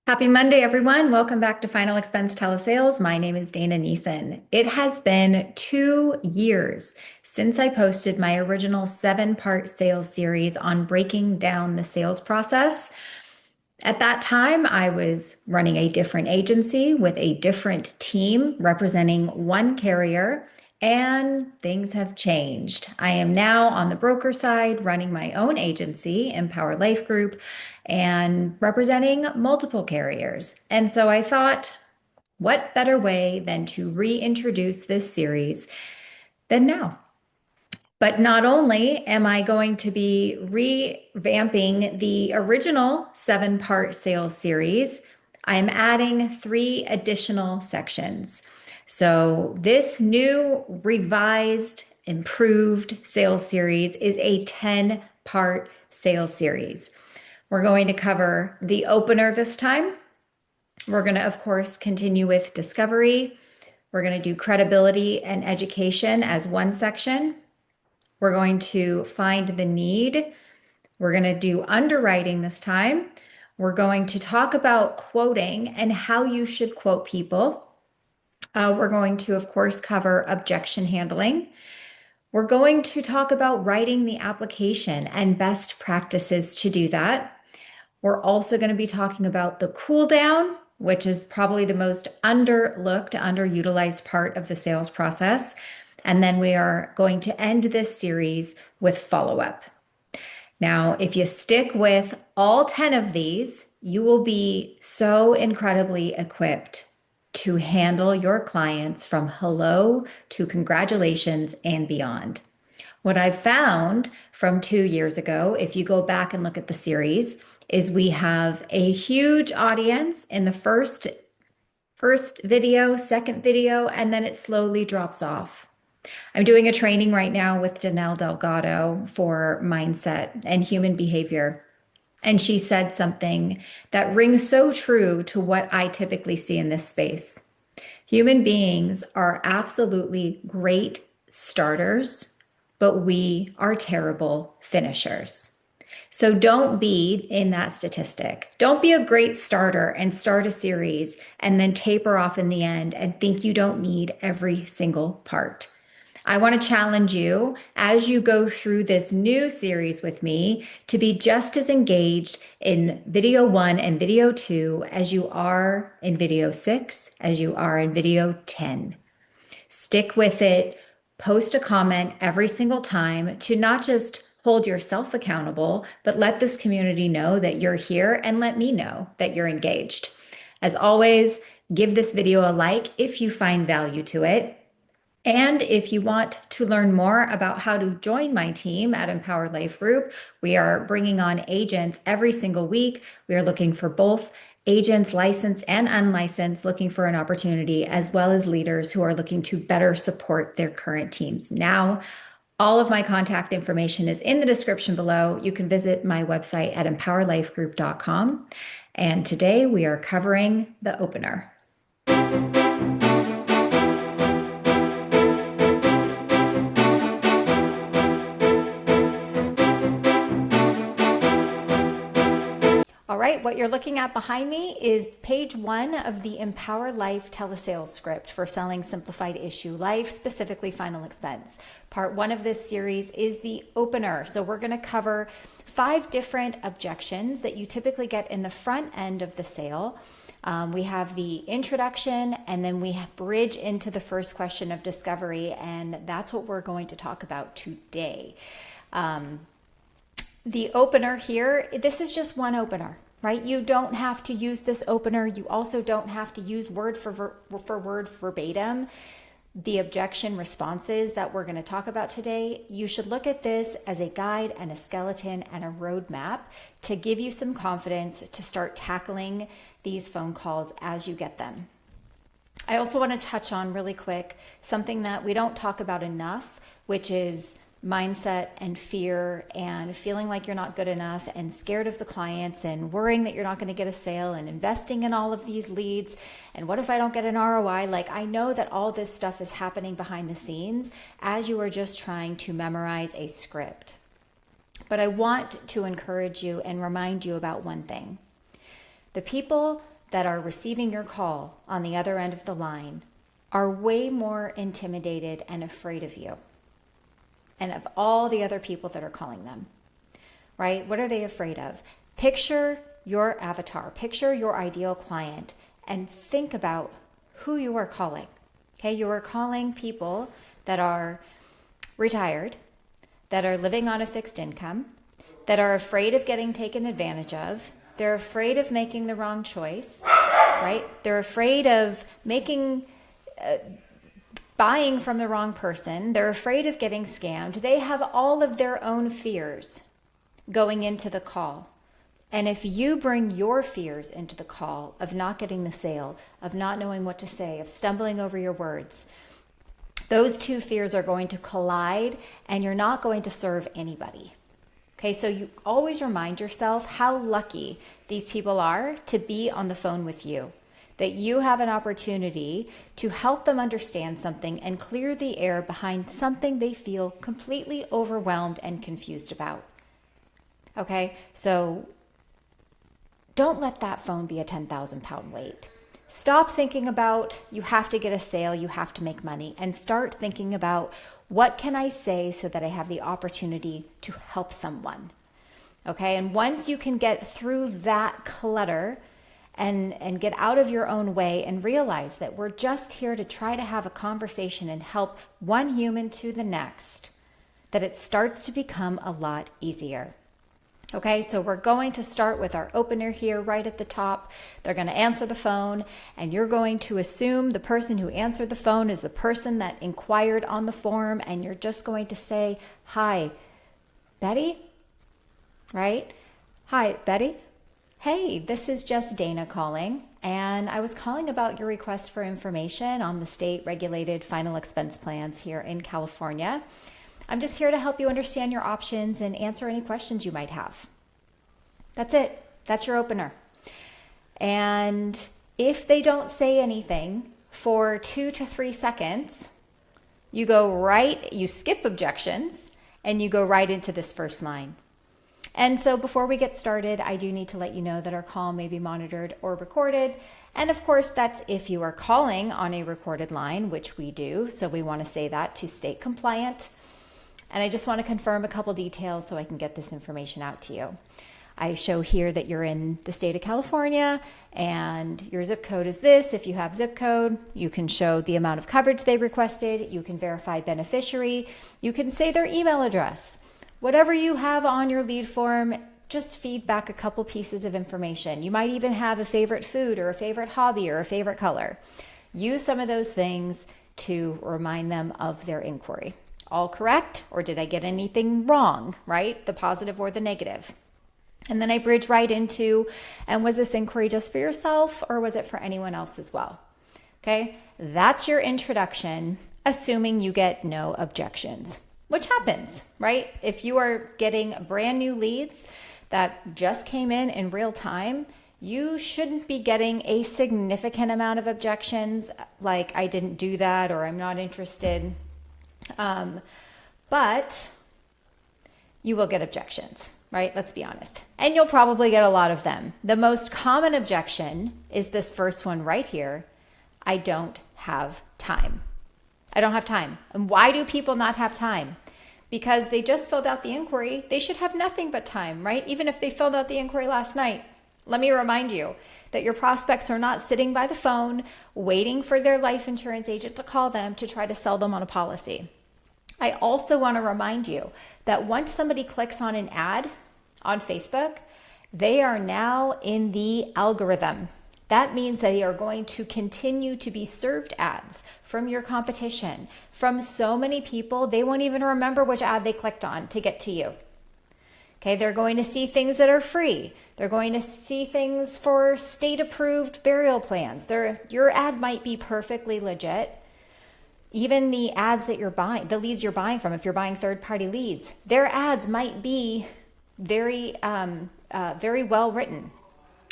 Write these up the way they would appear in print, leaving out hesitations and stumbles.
Happy Monday, everyone. Welcome back to Final Expense Telesales. My name is Dana Neeson. It has been 2 years since I posted my original 7-part sales series on breaking down the sales process. At that time, I was running a different agency with a different team representing one carrier, and things have changed. I am now on the broker side running my own agency, Empower Life Group, and representing multiple carriers. And so I thought, what better way than to reintroduce this series than now? But not only am I going to be revamping the original 7-part sales series, I'm adding 3 additional sections. So this new revised, improved sales series is a 10-part sales series. We're going to cover the opener this time. We're going to, of course, continue with discovery. We're going to do credibility and education as one section. We're going to find the need. We're going to do underwriting this time. We're going to talk about quoting and how you should quote people. We're going to, of course, cover objection handling. We're going to talk about writing the application and best practices to do that. We're also going to be talking about the cool down, which is probably the most underlooked, underutilized part of the sales process. And then we are going to end this series with follow-up. Now, if you stick with all 10 of these, you will be so incredibly equipped to handle your clients from hello to congratulations and beyond. What I've found from 2 years ago, if you go back and look at the series, is we have a huge audience in the first video, second video, and then it slowly drops off. I'm doing a training right now with Danelle Delgado for mindset and human behavior. And she said something that rings so true to what I typically see in this space. Human beings are absolutely great starters, but we are terrible finishers. So don't be in that statistic. Don't be a great starter and start a series and then taper off in the end and think you don't need every single part. I want to challenge you as you go through this new series with me to be just as engaged in video 1 and video 2 as you are in video 6, as you are in video 10. Stick with it. Post a comment every single time to not just hold yourself accountable, but let this community know that you're here and let me know that you're engaged. As always, give this video a like if you find value to it. And if you want to learn more about how to join my team at Empower Life Group, we are bringing on agents every single week. We are looking for both agents, licensed and unlicensed, looking for an opportunity, as well as leaders who are looking to better support their current teams. Now, all of my contact information is in the description below. You can visit my website at empowerlifegroup.com. And today we are covering the opener. All right, what you're looking at behind me is page 1 of the Empower Life telesales script for selling simplified issue life, specifically final expense. Part 1 of this series is the opener. So we're going to cover 5 different objections that you typically get in the front end of the sale. We have the introduction, and then we bridge into the first question of discovery, and that's what we're going to talk about today. The opener here, this is just one opener, right? You don't have to use this opener. You also don't have to use word for word verbatim the objection responses that we're going to talk about today. You should look at this as a guide and a skeleton and a roadmap to give you some confidence to start tackling these phone calls as you get them. I also want to touch on really quick something that we don't talk about enough, which is mindset and fear and feeling like you're not good enough and scared of the clients and worrying that you're not going to get a sale and investing in all of these leads. And what if I don't get an ROI? Like, I know that all this stuff is happening behind the scenes as you are just trying to memorize a script. But I want to encourage you and remind you about one thing. The people that are receiving your call on the other end of the line are way more intimidated and afraid of you and of all the other people that are calling them, right? What are they afraid of? Picture your avatar, picture your ideal client, and think about who you are calling. Okay, you are calling people that are retired, that are living on a fixed income, that are afraid of getting taken advantage of. They're afraid of making the wrong choice, right? They're afraid of buying from the wrong person. They're afraid of getting scammed. They have all of their own fears going into the call. And if you bring your fears into the call of not getting the sale, of not knowing what to say, of stumbling over your words, those two fears are going to collide and you're not going to serve anybody. Okay, so you always remind yourself how lucky these people are to be on the phone with you, that you have an opportunity to help them understand something and clear the air behind something they feel completely overwhelmed and confused about. Okay, so don't let that phone be a 10,000 pound weight. Stop thinking about you have to get a sale, you have to make money, and start thinking about what can I say so that I have the opportunity to help someone. Okay, and once you can get through that clutter and get out of your own way and realize that we're just here to try to have a conversation and help one human to the next, that it starts to become a lot easier. Okay, so we're going to start with our opener here right at the top. They're going to answer the phone, and you're going to assume the person who answered the phone is the person that inquired on the form, and you're just going to say, "Hi, Betty?" Right? "Hi, Betty? Hey, this is just Dana calling, and I was calling about your request for information on the state-regulated final expense plans here in California. I'm just here to help you understand your options and answer any questions you might have." That's it. That's your opener. And if they don't say anything for 2 to 3 seconds, you skip objections and you go right into this first line. And so before we get started, I do need to let you know that our call may be monitored or recorded. And of course, that's if you are calling on a recorded line, which we do. So we want to say that to state compliant. And I just want to confirm a couple details so I can get this information out to you. I show here that you're in the state of California and your zip code is this. If you have zip code, you can show the amount of coverage they requested. You can verify beneficiary. You can say their email address. Whatever you have on your lead form, just feed back a couple pieces of information. You might even have a favorite food or a favorite hobby or a favorite color. Use some of those things to remind them of their inquiry. All correct? Or did I get anything wrong, right? The positive or the negative. And then I bridge right into, and was this inquiry just for yourself or was it for anyone else as well? Okay, that's your introduction, assuming you get no objections, which happens, right? If you are getting brand new leads that just came in real time, you shouldn't be getting a significant amount of objections like "I didn't do that" or "I'm not interested." But you will get objections, right? Let's be honest. And you'll probably get a lot of them. The most common objection is this first one right here. "I don't have time." I don't have time. And why do people not have time? Because they just filled out the inquiry. They should have nothing but time, right? Even if they filled out the inquiry last night. Let me remind you that your prospects are not sitting by the phone waiting for their life insurance agent to call them to try to sell them on a policy. I also want to remind you that once somebody clicks on an ad on Facebook, they are now in the algorithm. That means that they are going to continue to be served ads from your competition, from so many people, they won't even remember which ad they clicked on to get to you. Okay, they're going to see things that are free. They're going to see things for state-approved burial plans. Your ad might be perfectly legit. Even the ads that you're buying, the leads you're buying from, if you're buying third-party leads, their ads might be very well written,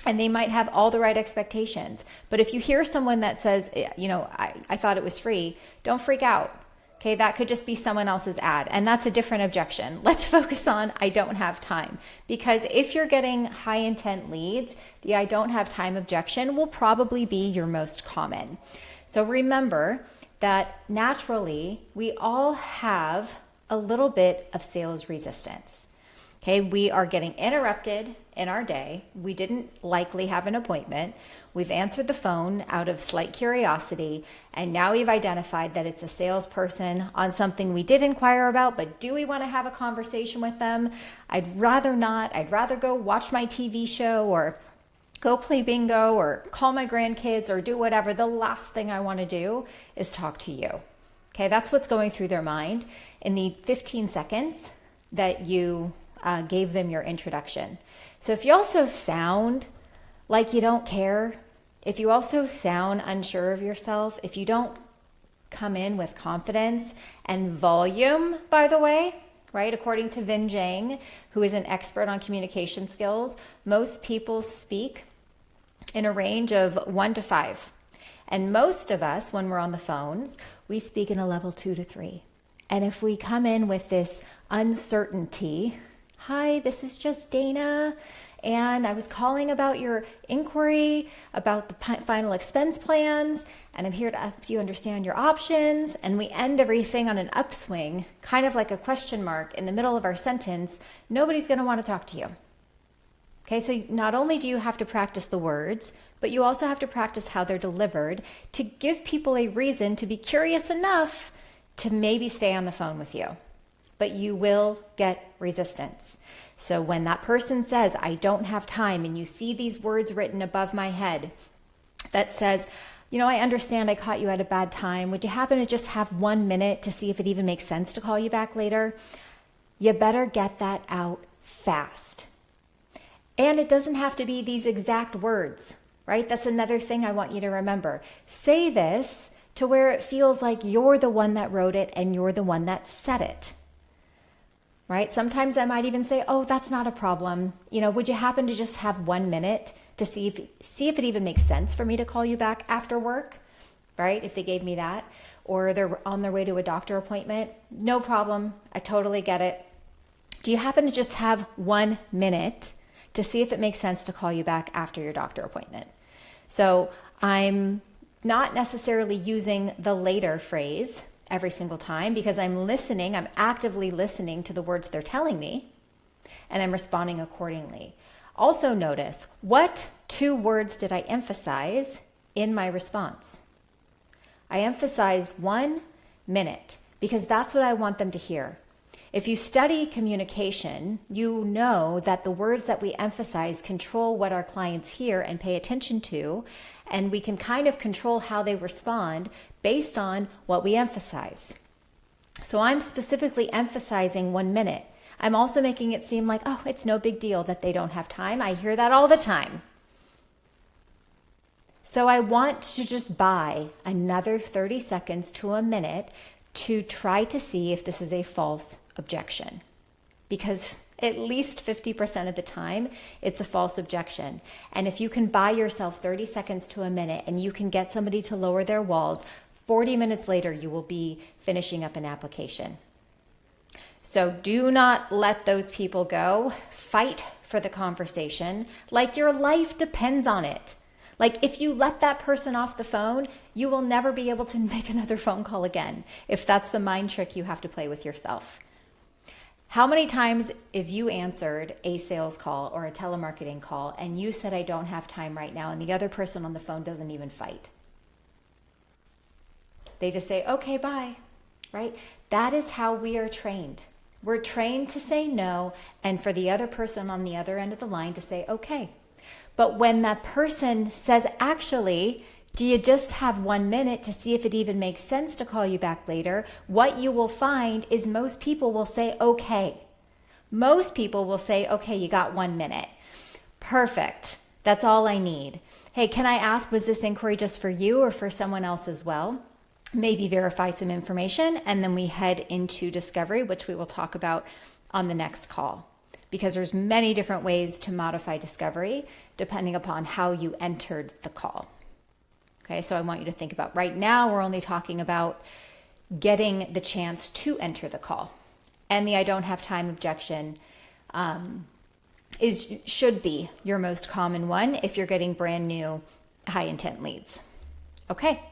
and they might have all the right expectations. But if you hear someone that says, I thought it was free, don't freak out. Okay, that could just be someone else's ad, and that's a different objection. Let's focus on I don't have time, because if you're getting high intent leads, the I don't have time objection will probably be your most common. So remember that naturally we all have a little bit of sales resistance. Okay, we are getting interrupted in our day. We didn't likely have an appointment. We've answered the phone out of slight curiosity, and now we've identified that it's a salesperson on something we did inquire about, but do we want to have a conversation with them? I'd rather not. I'd rather go watch my TV show or go play bingo or call my grandkids or do whatever. The last thing I want to do is talk to you. Okay, that's what's going through their mind in the 15 seconds that you gave them your introduction. So if you also sound like you don't care, if you also sound unsure of yourself, if you don't come in with confidence and volume, by the way, right? According to Vin Jang, who is an expert on communication skills, most people speak in a range of 1 to 5. And most of us, when we're on the phones, we speak in a level 2 to 3. And if we come in with this uncertainty, hi, this is just Dana, and I was calling about your inquiry about the final expense plans, and I'm here to help you understand your options, and we end everything on an upswing, kind of like a question mark in the middle of our sentence, nobody's going to want to talk to you. Okay, so not only do you have to practice the words, but you also have to practice how they're delivered to give people a reason to be curious enough to maybe stay on the phone with you. But you will get resistance. So when that person says, I don't have time, and you see these words written above my head that says, I understand I caught you at a bad time. Would you happen to just have 1 minute to see if it even makes sense to call you back later? You better get that out fast. And it doesn't have to be these exact words, right? That's another thing I want you to remember. Say this to where it feels like you're the one that wrote it and you're the one that said it. Right? Sometimes I might even say, oh, that's not a problem. Would you happen to just have 1 minute to see if it even makes sense for me to call you back after work? Right? If they gave me that, or they're on their way to a doctor appointment, no problem. I totally get it. Do you happen to just have 1 minute to see if it makes sense to call you back after your doctor appointment? So I'm not necessarily using the later phrase every single time because I'm actively listening to the words they're telling me, and I'm responding accordingly. Also notice, what 2 words did I emphasize in my response? I emphasized 1 minute because that's what I want them to hear. If you study communication, you know that the words that we emphasize control what our clients hear and pay attention to, and we can kind of control how they respond based on what we emphasize. So I'm specifically emphasizing 1 minute. I'm also making it seem like, oh, it's no big deal that they don't have time. I hear that all the time. So I want to just buy another 30 seconds to a minute to try to see if this is a false objection, because at least 50% of the time it's a false objection. And if you can buy yourself 30 seconds to a minute and you can get somebody to lower their walls, 40 minutes later you will be finishing up an application. So do not let those people go. Fight for the conversation like your life depends on it. Like if you let that person off the phone, you will never be able to make another phone call again, if that's the mind trick you have to play with yourself. How many times if you answered a sales call or a telemarketing call and you said, I don't have time right now, and the other person on the phone doesn't even fight? They just say, okay, bye, right? That is how we are trained. We're trained to say no and for the other person on the other end of the line to say, okay. But when that person says, actually, do you just have 1 minute to see if it even makes sense to call you back later? What you will find is most people will say, okay. Most people will say, okay, you got 1 minute. Perfect. That's all I need. Hey, can I ask, was this inquiry just for you or for someone else as well? Maybe verify some information, and then we head into discovery, which we will talk about on the next call. Because there's many different ways to modify discovery depending upon how you entered the call. Okay, so I want you to think about right now, we're only talking about getting the chance to enter the call. And the I don't have time objection should be your most common one if you're getting brand new high intent leads. Okay,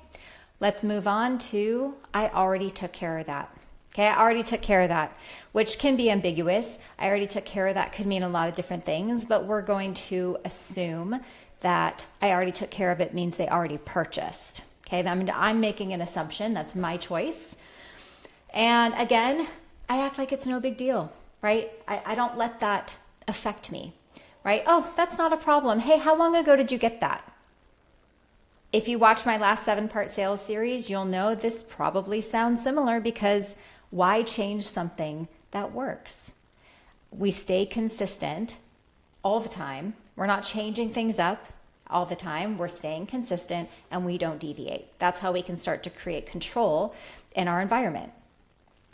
let's move on to I already took care of that. Okay, I already took care of that, which can be ambiguous. I already took care of that could mean a lot of different things, but we're going to assume that I already took care of it means they already purchased. Okay, I'm making an assumption. That's my choice. And again, I act like it's no big deal, right? I don't let that affect me, right? Oh, that's not a problem. Hey, how long ago did you get that? If you watch my last 7-part sales series, you'll know this probably sounds similar because why change something that works? We stay consistent all the time. We're not changing things up all the time. We're staying consistent and we don't deviate. That's how we can start to create control in our environment.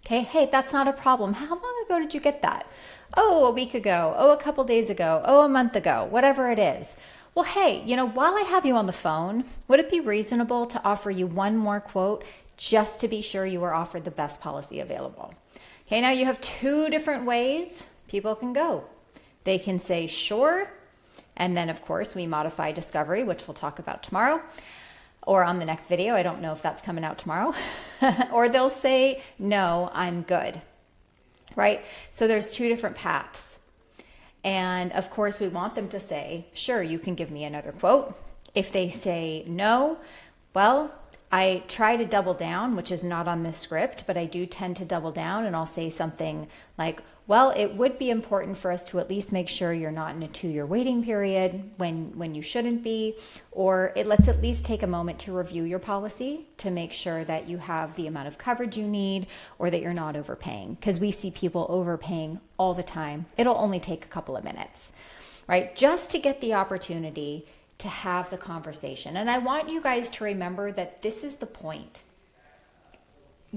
Okay, hey, that's not a problem. How long ago did you get that? Oh, a week ago. Oh, a couple days ago. Oh, a month ago. Whatever it is. Well, hey, while I have you on the phone, would it be reasonable to offer you one more quote just to be sure you are offered the best policy available? Okay, now you have 2 different ways people can go. They can say sure, and then of course we modify discovery, which we'll talk about tomorrow or on the next video. I don't know if that's coming out tomorrow. Or they'll say, no, I'm good, right? So there's 2 different paths. And of course, we want them to say, sure, you can give me another quote. If they say no, well, I try to double down, which is not on this script, but I do tend to double down and I'll say something like, well, it would be important for us to at least make sure you're not in a 2-year waiting period when you shouldn't be, or let's at least take a moment to review your policy to make sure that you have the amount of coverage you need or that you're not overpaying, because we see people overpaying all the time. It'll only take a couple of minutes, right? Just to get the opportunity to have the conversation. And I want you guys to remember that this is the point.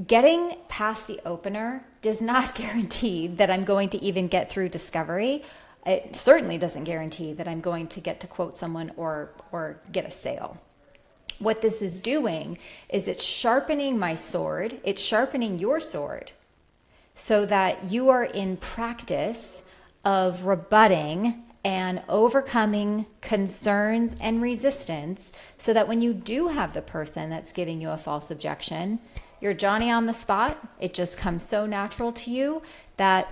Getting past the opener does not guarantee that I'm going to even get through discovery. It certainly doesn't guarantee that I'm going to get to quote someone or get a sale. What this is doing is it's sharpening my sword. It's sharpening your sword so that you are in practice of rebutting and overcoming concerns and resistance so that when you do have the person that's giving you a false objection, you're Johnny on the spot. It just comes so natural to you that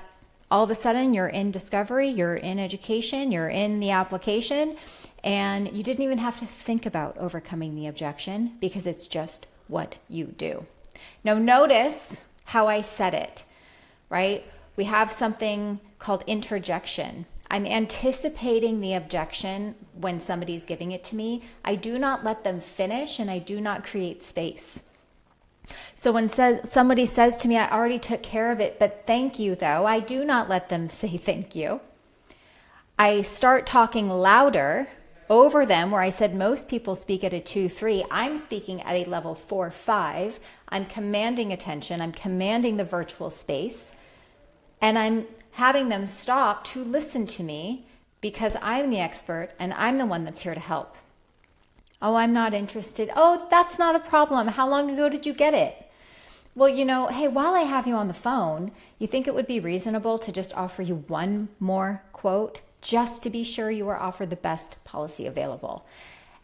all of a sudden you're in discovery, you're in education, you're in the application, and you didn't even have to think about overcoming the objection because it's just what you do. Now notice how I said it, right? We have something called interjection. I'm anticipating the objection when somebody's giving it to me. I do not let them finish and I do not create space. So when somebody says to me, I already took care of it, but thank you though, I do not let them say thank you. I start talking louder over them where I said most people speak at a 2-3. I'm speaking at a level 4-5. I'm commanding attention. I'm commanding the virtual space. And I'm having them stop to listen to me because I'm the expert and I'm the one that's here to help. Oh, I'm not interested. Oh, that's not a problem. How long ago did you get it? Well, hey, while I have you on the phone, you think it would be reasonable to just offer you one more quote just to be sure you are offered the best policy available?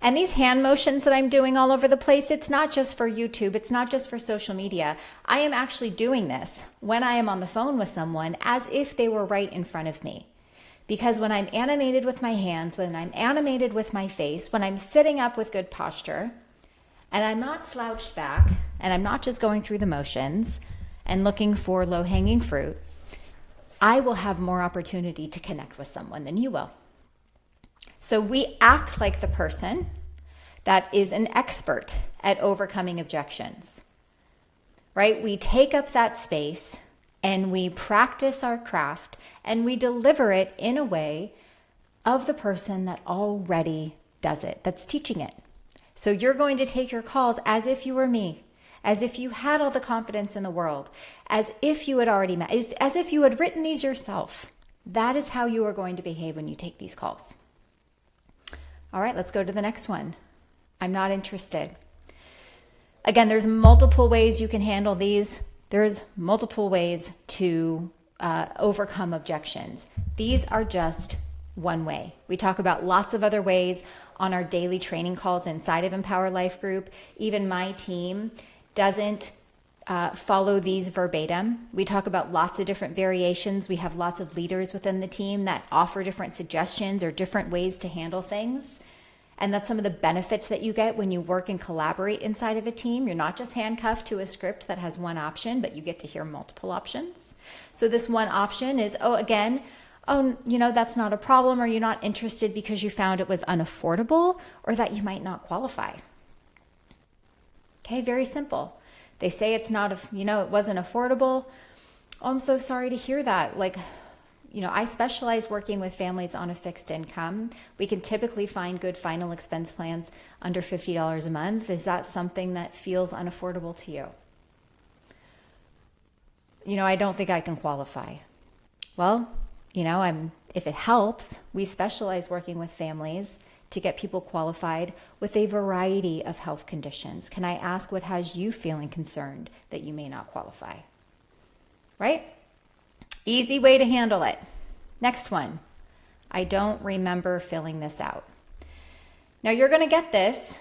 And these hand motions that I'm doing all over the place, it's not just for YouTube. It's not just for social media. I am actually doing this when I am on the phone with someone as if they were right in front of me. Because when I'm animated with my hands, when I'm animated with my face, when I'm sitting up with good posture, and I'm not slouched back, and I'm not just going through the motions and looking for low-hanging fruit, I will have more opportunity to connect with someone than you will. So we act like the person that is an expert at overcoming objections, right? We take up that space and we practice our craft and we deliver it in a way of the person that already does it, that's teaching it. So you're going to take your calls as if you were me, as if you had all the confidence in the world, as if you had already met, as if you had written these yourself. That is how you are going to behave when you take these calls. All right, let's go to the next one. I'm not interested. Again, there's multiple ways you can handle these. There's multiple ways to overcome objections. These are just one way. We talk about lots of other ways on our daily training calls inside of Empower Life Group. Even my team doesn't follow these verbatim. We talk about lots of different variations. We have lots of leaders within the team that offer different suggestions or different ways to handle things. And that's some of the benefits that you get when you work and collaborate inside of a team. You're not just handcuffed to a script that has one option, but you get to hear multiple options. So this one option is, that's not a problem, or you're not interested because you found it was unaffordable, or that you might not qualify. Okay, very simple. They say it's not, it wasn't affordable. Oh, I'm so sorry to hear that. I specialize working with families on a fixed income. We can typically find good final expense plans under $50 a month. Is that something that feels unaffordable to you? I don't think I can qualify. Well, if it helps, we specialize working with families to get people qualified with a variety of health conditions. Can I ask what has you feeling concerned that you may not qualify? Right? Easy way to handle it. Next one. I don't remember filling this out. Now you're going to get this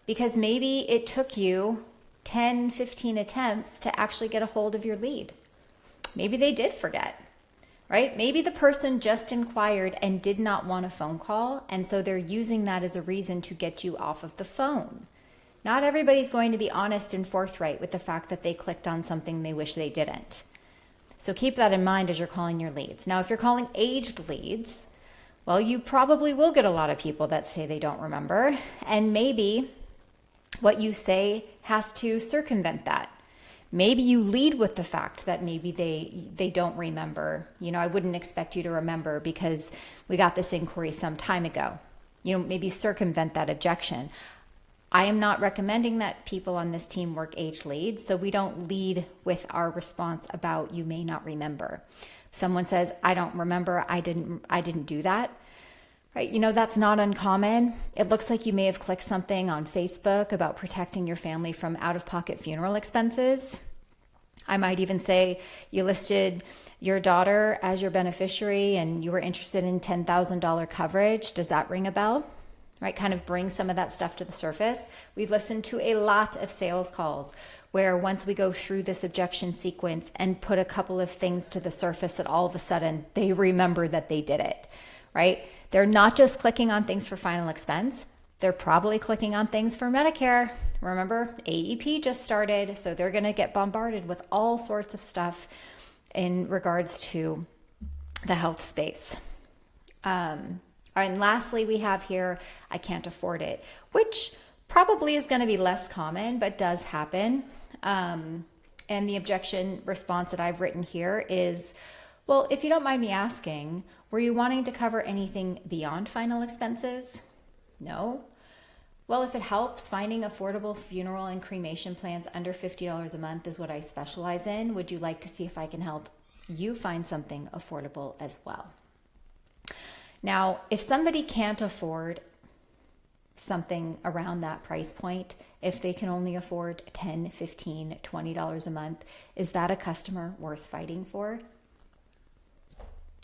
because maybe it took you 10, 15 attempts to actually get a hold of your lead. Maybe they did forget, right? Maybe the person just inquired and did not want a phone call, and so they're using that as a reason to get you off of the phone. Not everybody's going to be honest and forthright with the fact that they clicked on something they wish they didn't. So keep that in mind as you're calling your leads. Now, if you're calling aged leads, well, you probably will get a lot of people that say they don't remember, and maybe what you say has to circumvent that. Maybe you lead with the fact that maybe they don't remember. I wouldn't expect you to remember because we got this inquiry some time ago. Maybe circumvent that objection. I am not recommending that people on this team work age leads, so we don't lead with our response about you may not remember. Someone says, I don't remember, I didn't do that. Right? That's not uncommon. It looks like you may have clicked something on Facebook about protecting your family from out-of-pocket funeral expenses. I might even say you listed your daughter as your beneficiary and you were interested in $10,000 coverage. Does that ring a bell? Right? Kind of bring some of that stuff to the surface. We've listened to a lot of sales calls where once we go through this objection sequence and put a couple of things to the surface that all of a sudden they remember that they did it, right? They're not just clicking on things for final expense. They're probably clicking on things for Medicare. Remember, AEP just started, so they're going to get bombarded with all sorts of stuff in regards to the health space. And lastly, we have here, I can't afford it, which probably is going to be less common, but does happen. And the objection response that I've written here is, well, if you don't mind me asking, were you wanting to cover anything beyond final expenses? No. Well, if it helps, finding affordable funeral and cremation plans under $50 a month is what I specialize in. Would you like to see if I can help you find something affordable as well? Now, if somebody can't afford something around that price point, if they can only afford $10, $15, $20 a month, is that a customer worth fighting for?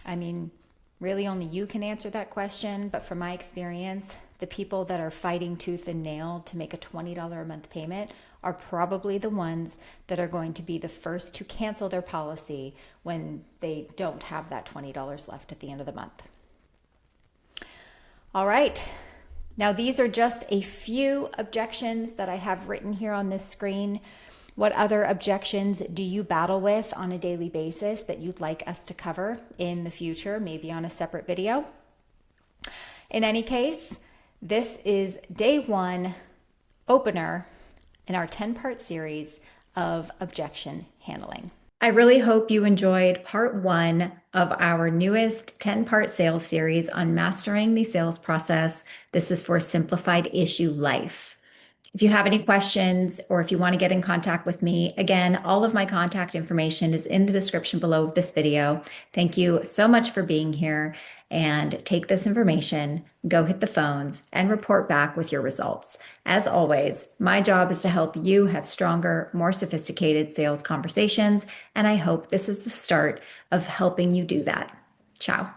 I mean, really only you can answer that question, but from my experience, the people that are fighting tooth and nail to make a $20 a month payment are probably the ones that are going to be the first to cancel their policy when they don't have that $20 left at the end of the month. All right, now these are just a few objections that I have written here on this screen. What other objections do you battle with on a daily basis that you'd like us to cover in the future, maybe on a separate video? In any case, this is day one opener in our 10-part series of objection handling. I really hope you enjoyed part one of our newest 10-part sales series on mastering the sales process. This is for simplified issue life. If you have any questions or if you want to get in contact with me, again, all of my contact information is in the description below this video. Thank you so much for being here, and take this information, go hit the phones, and report back with your results. As always, my job is to help you have stronger, more sophisticated sales conversations, and I hope this is the start of helping you do that. Ciao.